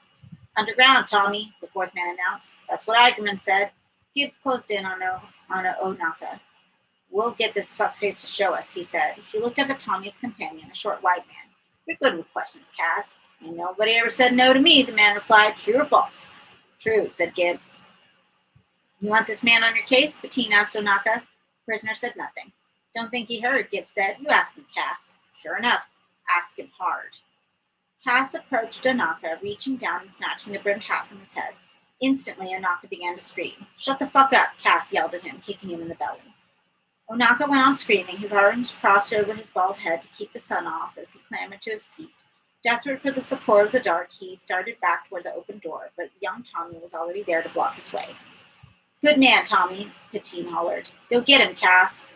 Underground, Tommy, the fourth man announced. That's what Eigerman said. Gibbs closed in on Onaka. We'll get this fuckface to show us, he said. He looked up at Tommy's companion, a short, white man. You're good with questions, Cass. And nobody ever said no to me, the man replied. True or false? True, said Gibbs. You want this man on your case? Bettine asked Onaka. The prisoner said nothing. Don't think he heard, Gibbs said. You ask him, Cass. Sure enough. Ask him hard. Cass approached Onaka, reaching down and snatching the brimmed hat from his head. Instantly, Onaka began to scream. Shut the fuck up, Cass yelled at him, kicking him in the belly. Onaka went on screaming, his arms crossed over his bald head to keep the sun off as he clambered to his feet. Desperate for the support of the dark, he started back toward the open door, but young Tommy was already there to block his way. Good man, Tommy, Bettine hollered. Go get him, Cass.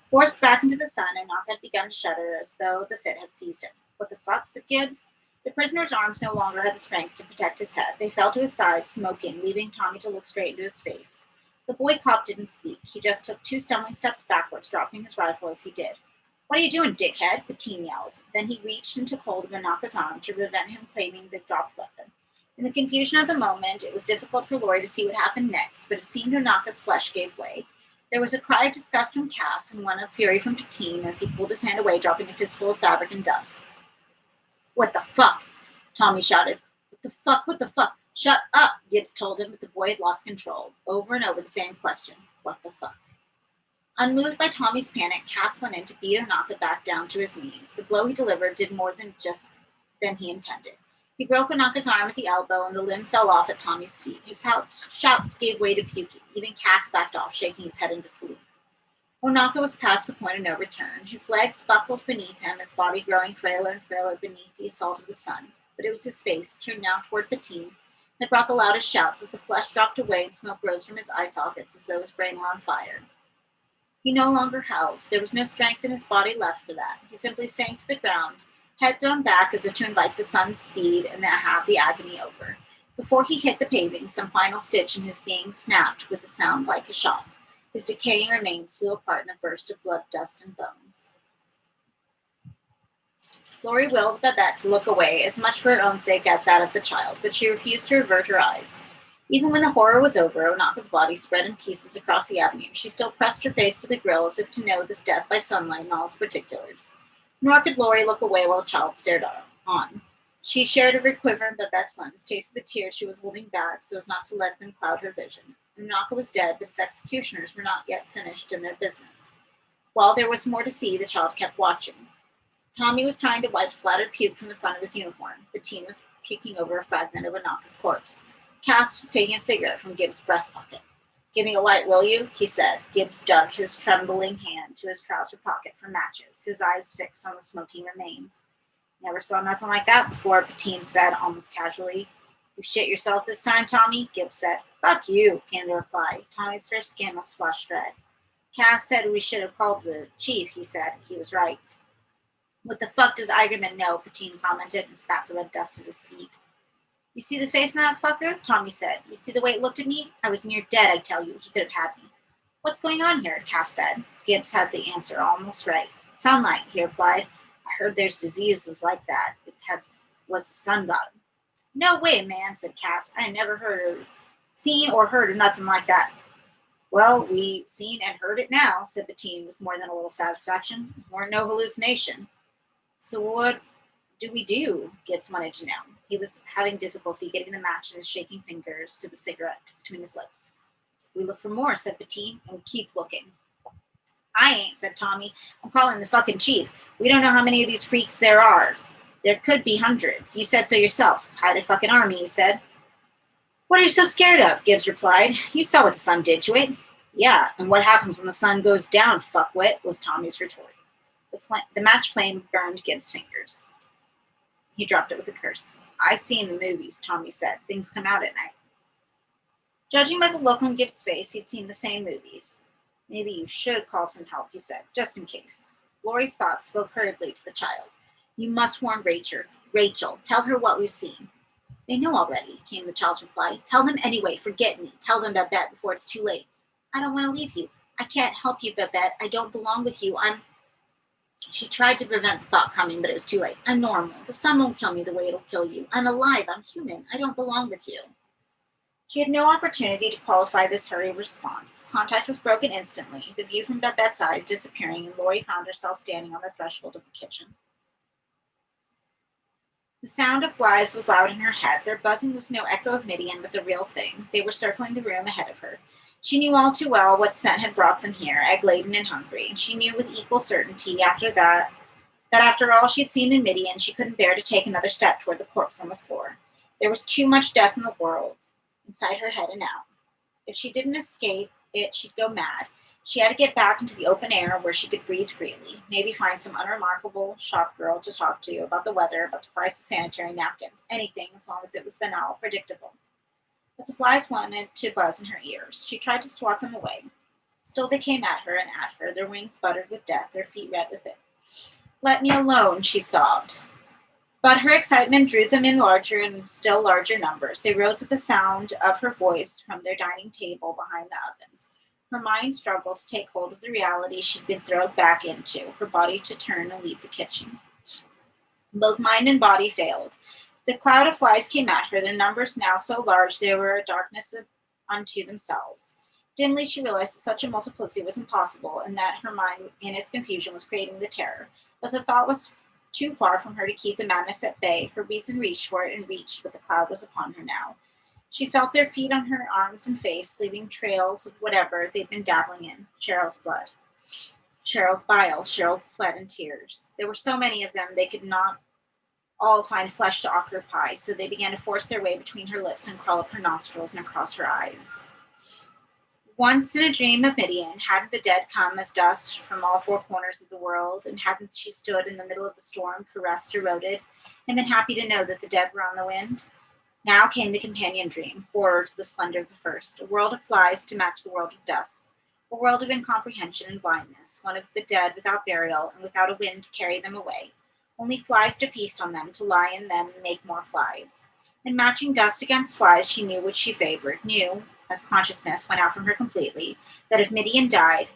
Forced back into the sun, Onaka had begun to shudder as though the fit had seized him. What the fuck, said Gibbs? The prisoner's arms no longer had the strength to protect his head. They fell to his sides, smoking, leaving Tommy to look straight into his face. The boy cop didn't speak. He just took 2 stumbling steps backwards, dropping his rifle as he did. What are you doing, dickhead? Bettine yelled. Then he reached and took hold of Onaka's arm to prevent him claiming the dropped weapon. In the confusion of the moment, it was difficult for Laurie to see what happened next, but it seemed Onaka's flesh gave way. There was a cry of disgust from Cass and one of fury from Bettine as he pulled his hand away, dropping a fistful of fabric and dust. What the fuck? Tommy shouted. What the fuck? Shut up, Gibbs told him, but the boy had lost control. Over and over the same question. What the fuck? Unmoved by Tommy's panic, Cass went in to beat Onaka back down to his knees. The blow he delivered did more than he intended. He broke Onaka's arm at the elbow, and the limb fell off at Tommy's feet. His shouts gave way to puking. Even Cass backed off, shaking his head in disbelief. Onaka was past the point of no return. His legs buckled beneath him, his body growing frailer and frailer beneath the assault of the sun. But it was his face, turned now toward Bettine, that brought the loudest shouts as the flesh dropped away and smoke rose from his eye sockets as though his brain were on fire. He no longer held. There was no strength in his body left for that. He simply sank to the ground, head thrown back as if to invite the sun's speed and have the agony over. Before he hit the paving, some final stitch in his being snapped with a sound like a shot. His decaying remains flew apart in a burst of blood, dust, and bones. Laurie willed Babette to look away, as much for her own sake as that of the child, but she refused to avert her eyes. Even when the horror was over, Onaka's body spread in pieces across the avenue. She still pressed her face to the grill as if to know this death by sunlight in all its particulars. Nor could Laurie look away while the child stared on. She shared every quiver in Babette's limbs, tasted the tears she was holding back so as not to let them cloud her vision. Onaka was dead, but his executioners were not yet finished in their business. While there was more to see, the child kept watching. Tommy was trying to wipe splattered puke from the front of his uniform. Bettine was kicking over a fragment of Onaka's corpse. Cass was taking a cigarette from Gibbs' breast pocket. Give me a light, will you? He said. Gibbs dug his trembling hand to his trouser pocket for matches, his eyes fixed on the smoking remains. Never saw nothing like that before, Bettine said, almost casually. You shit yourself this time, Tommy? Gibbs said. Fuck you, came the reply. Tommy's fresh skin was flushed red. Cass said we should have called the chief, he said. He was right. What the fuck does Eigerman know? Bettine commented and spat the red dust at his feet. You see the face in that fucker? Tommy said. You see the way it looked at me? I was near dead, I tell you. He could have had me. What's going on here? Cass said. Gibbs had the answer almost right. Sunlight, he replied. I heard there's diseases like that. Was the sun got him. No way, man, said Cass. I never seen or heard of nothing like that. Well, we seen and heard it now, said Bettine with more than a little satisfaction. We're no hallucination. So what do we do? Gibbs wanted to know. He was having difficulty getting the match in his shaking fingers to the cigarette between his lips. We look for more, said Bettine, and we keep looking. I ain't, said Tommy. I'm calling the fucking chief. We don't know how many of these freaks there are. There could be hundreds. You said so yourself. Hide a fucking army, you said. What are you so scared of? Gibbs replied. You saw what the sun did to it. Yeah, and what happens when the sun goes down, fuckwit, was Tommy's retort. The match flame burned Gibbs' fingers. He dropped it with a curse. I seen the movies, Tommy said. Things come out at night. Judging by the look on Gibbs' face, he'd seen the same movies. Maybe you should call some help, he said, just in case. Laurie's thoughts spoke hurriedly to the child. You must warn Rachel. Tell her what we've seen. They know already, came the child's reply. Tell them anyway. Forget me. Tell them, Babette, before it's too late. I don't want to leave you. I can't help you, Babette. I don't belong with you. She tried to prevent the thought coming, but it was too late. I'm normal. The sun won't kill me the way it'll kill you. I'm alive. I'm human. I don't belong with you. She had no opportunity to qualify this hurried response. Contact was broken instantly, the view from their bedsides disappearing, and Lori found herself standing on the threshold of the kitchen. The sound of flies was loud in her head. Their buzzing was no echo of Midian, but the real thing. They were circling the room ahead of her. She knew all too well what scent had brought them here, egg-laden and hungry, and she knew with equal certainty after that after all she had seen in Midian, she couldn't bear to take another step toward the corpse on the floor. There was too much death in the world, inside her head and out. If she didn't escape it, she'd go mad. She had to get back into the open air where she could breathe freely, maybe find some unremarkable shop girl to talk to about the weather, about the price of sanitary napkins, anything as long as it was banal, predictable. But the flies wanted to buzz in her ears. She tried to swat them away. Still they came at her and at her, their wings buttered with death, their feet red with it. Let me alone, she sobbed. But her excitement drew them in larger and still larger numbers. They rose at the sound of her voice from their dining table behind the ovens. Her mind struggled to take hold of the reality she'd been thrown back into, her body to turn and leave the kitchen. Both mind and body failed. The cloud of flies came at her, their numbers now so large they were a darkness unto themselves. Dimly she realized that such a multiplicity was impossible, and that her mind, in its confusion, was creating the terror. But the thought was too far from her to keep the madness at bay. Her reason reached for it and reached, but the cloud was upon her now. She felt their feet on her arms and face, leaving trails of whatever they'd been dabbling in. Cheryl's blood, Cheryl's bile, Cheryl's sweat and tears. There were so many of them they could not all find flesh to occupy, so they began to force their way between her lips and crawl up her nostrils and across her eyes. Once in a dream of Midian, hadn't the dead come as dust from all four corners of the world, and hadn't she stood in the middle of the storm, caressed, eroded, and been happy to know that the dead were on the wind? Now came the companion dream, horror to the splendor of the first, a world of flies to match the world of dust, a world of incomprehension and blindness, one of the dead without burial and without a wind to carry them away, only flies to feast on them, to lie in them and make more flies. And matching dust against flies, she knew which she favored, knew, as consciousness went out from her completely, that if Midian died,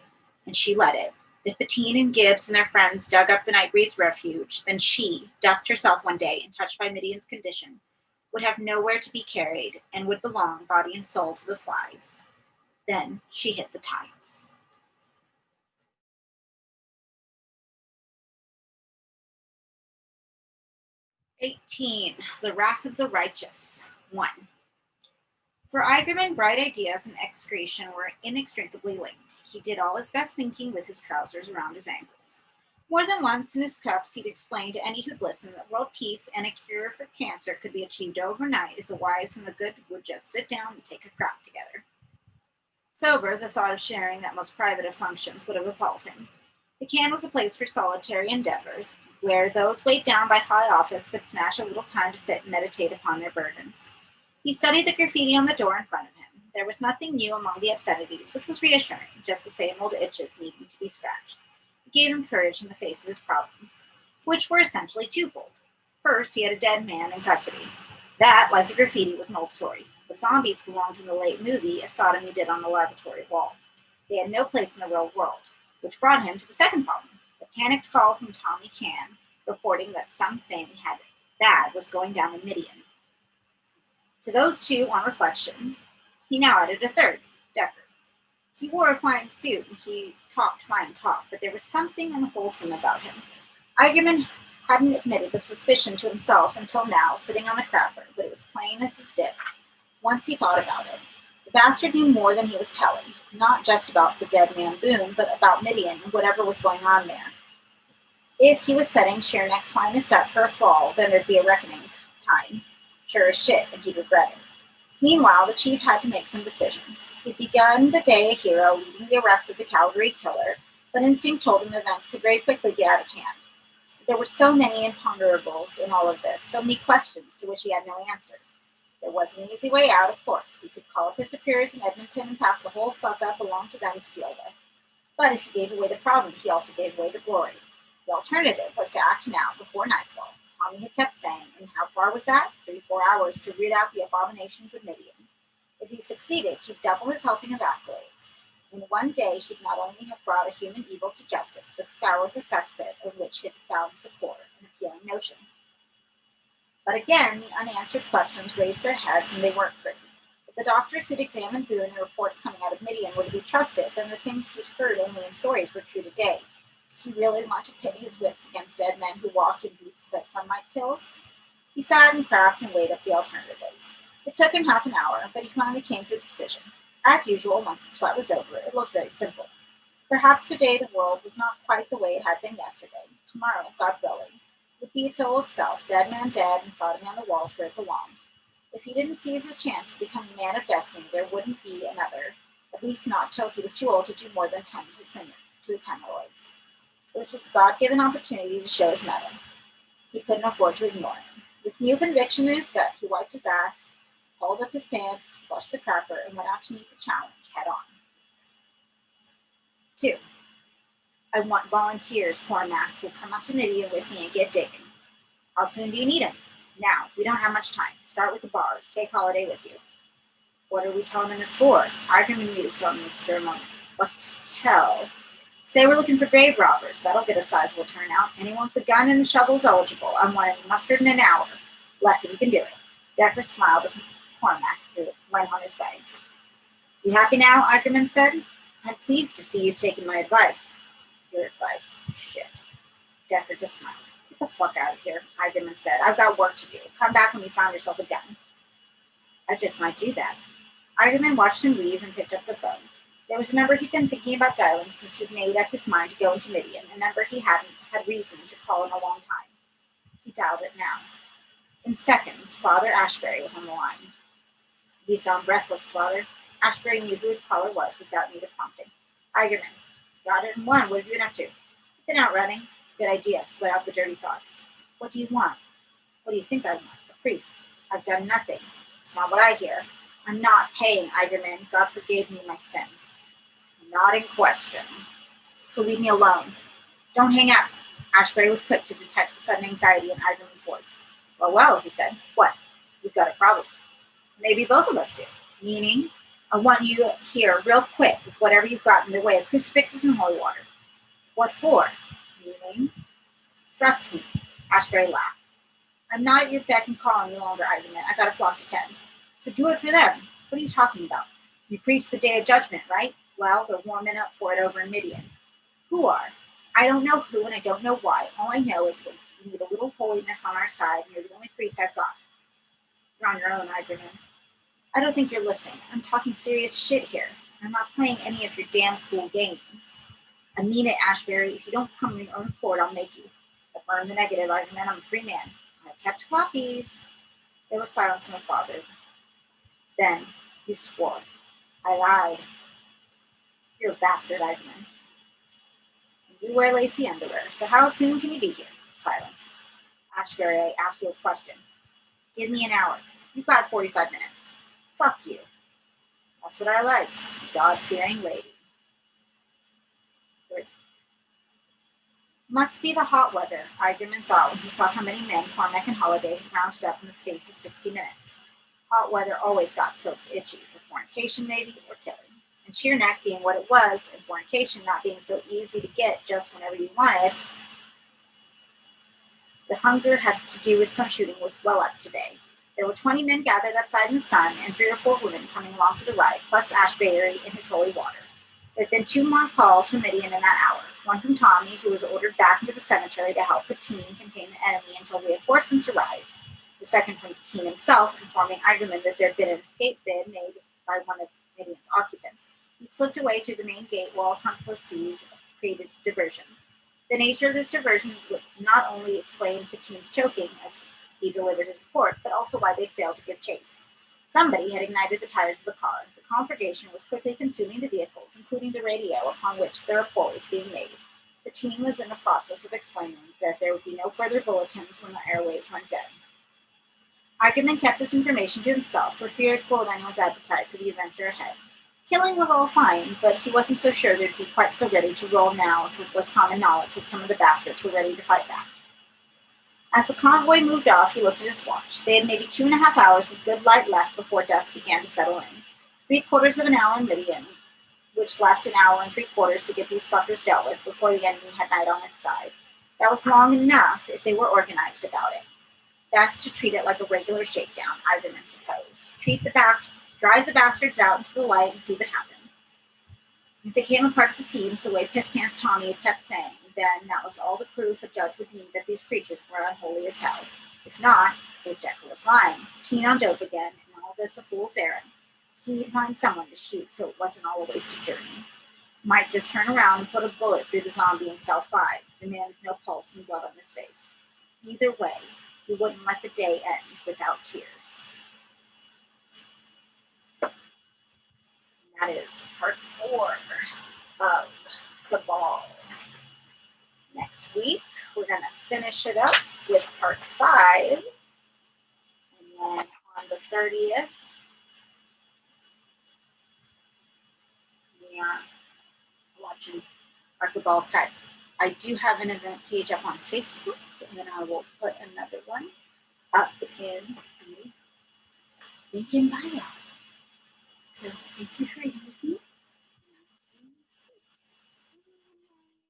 and she let it, if Bettine and Gibbs and their friends dug up the Nightbreed's refuge, then she, dust herself one day and touched by Midian's condition, would have nowhere to be carried and would belong, body and soul, to the flies. Then she hit the tiles. "18. The Wrath of the Righteous. 1. For Eigerman, bright ideas and excretion were inextricably linked. He did all his best thinking with his trousers around his ankles. More than once in his cups he'd explained to any who'd listen that world peace and a cure for cancer could be achieved overnight if the wise and the good would just sit down and take a crap together. Sober, the thought of sharing that most private of functions would have appalled him. The can was a place for solitary endeavor, where those weighed down by high office could snatch a little time to sit and meditate upon their burdens. He studied the graffiti on the door in front of him. There was nothing new among the obscenities, which was reassuring, just the same old itches needing to be scratched. It gave him courage in the face of his problems, which were essentially twofold. First, he had a dead man in custody. That, like the graffiti, was an old story. The zombies belonged in the late movie as sodomy did on the laboratory wall. They had no place in the real world, which brought him to the second problem, the panicked call from Tommy Can, reporting that something bad was going down in Midian. To those two, on reflection, he now added a third, Decker. He wore a fine suit and he talked fine talk, but there was something unwholesome about him. Eigerman hadn't admitted the suspicion to himself until now, sitting on the crapper, but it was plain as his dip. Once he thought about it. The bastard knew more than he was telling, not just about the dead man Boone, but about Midian and whatever was going on there. If he was setting Sheernek's finest up for a fall, then there'd be a reckoning time. Sure as shit, and he'd regret it. Meanwhile, the chief had to make some decisions. He'd begun the day a hero, leading the arrest of the Calgary killer, but instinct told him events could very quickly get out of hand. There were so many imponderables in all of this, so many questions to which he had no answers. There was an easy way out, of course. He could call up his superiors in Edmonton and pass the whole fuck-up along to them to deal with. But if he gave away the problem, he also gave away the glory. The alternative was to act now, before nightfall. Tommy had kept saying, and how far was that? 3-4 hours to root out the abominations of Midian. If he succeeded, he'd double his helping of accolades. In one day, he'd not only have brought a human evil to justice, but scoured the cesspit of which he'd found succor, an appealing notion. But again, the unanswered questions raised their heads, and they weren't pretty. If the doctors who'd examined Boone and the reports coming out of Midian were to be trusted, then the things he'd heard only in stories were true today. Did he really want to pit his wits against dead men who walked in beasts that some might kill? He sat and cracked and weighed up the alternatives. It took him half an hour, but he finally came to a decision. As usual, once the sweat was over, it looked very simple. Perhaps today the world was not quite the way it had been yesterday. Tomorrow, God willing, would be its old self, dead man dead and sodomy on the walls where it belonged. If he didn't seize his chance to become a man of destiny, there wouldn't be another, at least not till he was too old to do more than tend to his hemorrhoids. This was a God-given opportunity to show his mettle. He couldn't afford to ignore it. With new conviction in his gut, he wiped his ass, pulled up his pants, flushed the crapper, and went out to meet the challenge head on. 2. I want volunteers, Cormac, who'll come out to Midian with me and get digging. How soon do you need them? Now. We don't have much time. Start with the bars. Take Holiday with you. What are we telling him it's for? Argument mused on this for a moment. What to tell? Say we're looking for grave robbers. That'll get a sizable turnout. Anyone with a gun and a shovel is eligible. I'm wanting mustard in an hour. Lesson, you can do it. Decker smiled as Cormac went on his way. You happy now? Ackerman said. I'm pleased to see you taking my advice. Your advice? Shit. Decker just smiled. Get the fuck out of here, Ackerman said. I've got work to do. Come back when you found yourself a gun. I just might do that. Ackerman watched him leave and picked up the phone. There was a number he'd been thinking about dialing since he'd made up his mind to go into Midian, a number he hadn't had reason to call in a long time. He dialed it now. In seconds, Father Ashbury was on the line. You sound breathless, Father. Ashbury knew who his caller was without need of prompting. Eigerman. Got it in one. What have you been up to? Been out running. Good idea. Sweat out the dirty thoughts. What do you want? What do you think I want? A priest. I've done nothing. It's not what I hear. I'm not paying, Eigerman. God forgave me my sins. Not in question. So leave me alone. Don't hang up. Ashbury was quick to detect the sudden anxiety in Eigerman's voice. Well, he said. What? You've got a problem. Maybe both of us do. Meaning, I want you here real quick with whatever you've got in the way of crucifixes and holy water. What for? Meaning, trust me. Ashbury laughed. I'm not at your beck and call any longer, Eigerman. I got a flock to tend. So do it for them. What are you talking about? You preach the day of judgment, right? Well, they're warming up for it over in Midian. Who are? I don't know who and I don't know why. All I know is we need a little holiness on our side and you're the only priest I've got. You're on your own, Eigerman. I don't think you're listening. I'm talking serious shit here. I'm not playing any of your damn fool games. I mean it, Ashbury. If you don't come in your own court, I'll make you. Affirm the negative, Eigerman. I'm a free man. I kept copies. There was silence from my father. Then you swore. I lied. You're a bastard, Eigerman. You wear lacy underwear, so how soon can you be here? Silence. Ashbury, I ask you a question. Give me an hour. You've got 45 minutes. Fuck you. That's what I like. God-fearing lady. 3. Must be the hot weather, Eigerman thought when he saw how many men Cormac and Holiday had rounded up in the space of 60 minutes. Hot weather always got folks itchy for fornication, maybe, or killing. And sheer neck being what it was, and fornication not being so easy to get just whenever you wanted, the hunger had to do with some shooting was well up today. There were 20 men gathered outside in the sun, and 3 or 4 women coming along for the ride, plus Ashbury in his holy water. There had been 2 more calls from Midian in that hour. One from Tommy, who was ordered back into the cemetery to help Bettine contain the enemy until reinforcements arrived. The second from Bettine himself, informing Eigerman that there had been an escape bid made by one of Midian's occupants. He'd slipped away through the main gate while accomplices created a diversion. The nature of this diversion would not only explain Bettine's choking as he delivered his report, but also why they'd failed to give chase. Somebody had ignited the tires of the car. The conflagration was quickly consuming the vehicles, including the radio upon which the report was being made. Bettine was in the process of explaining that there would be no further bulletins when the airwaves went dead. Eigerman kept this information to himself for fear it cooled anyone's appetite for the adventure ahead. Killing was all fine, but he wasn't so sure they'd be quite so ready to roll now if it was common knowledge that some of the bastards were ready to fight back. As the convoy moved off, he looked at his watch. They had maybe 2.5 hours of good light left before dusk began to settle in. 3/4 of an hour in Midian which left an hour and 3/4 to get these fuckers dealt with before the enemy had night on its side. That was long enough if they were organized about it. Best to treat it like a regular shakedown, Iverman supposed. Drive the bastards out into the light and see what happened. If they came apart at the seams the way Piss Pants Tommy had kept saying, then that was all the proof a judge would need that these creatures were unholy as hell. If not, if Decker was lying, teen on dope again, and all this a fool's errand, he'd find someone to shoot so it wasn't all a wasted journey. Might just turn around and put a bullet through the zombie in cell 5, the man with no pulse and blood on his face. Either way, he wouldn't let the day end without tears. And that is part 4 of Cabal. Next week, we're going to finish it up with part 5. And then on the 30th, we are watching our Cabal cut. I do have an event page up on Facebook, and I will put another one up in the link in bio. So thank you for being with me.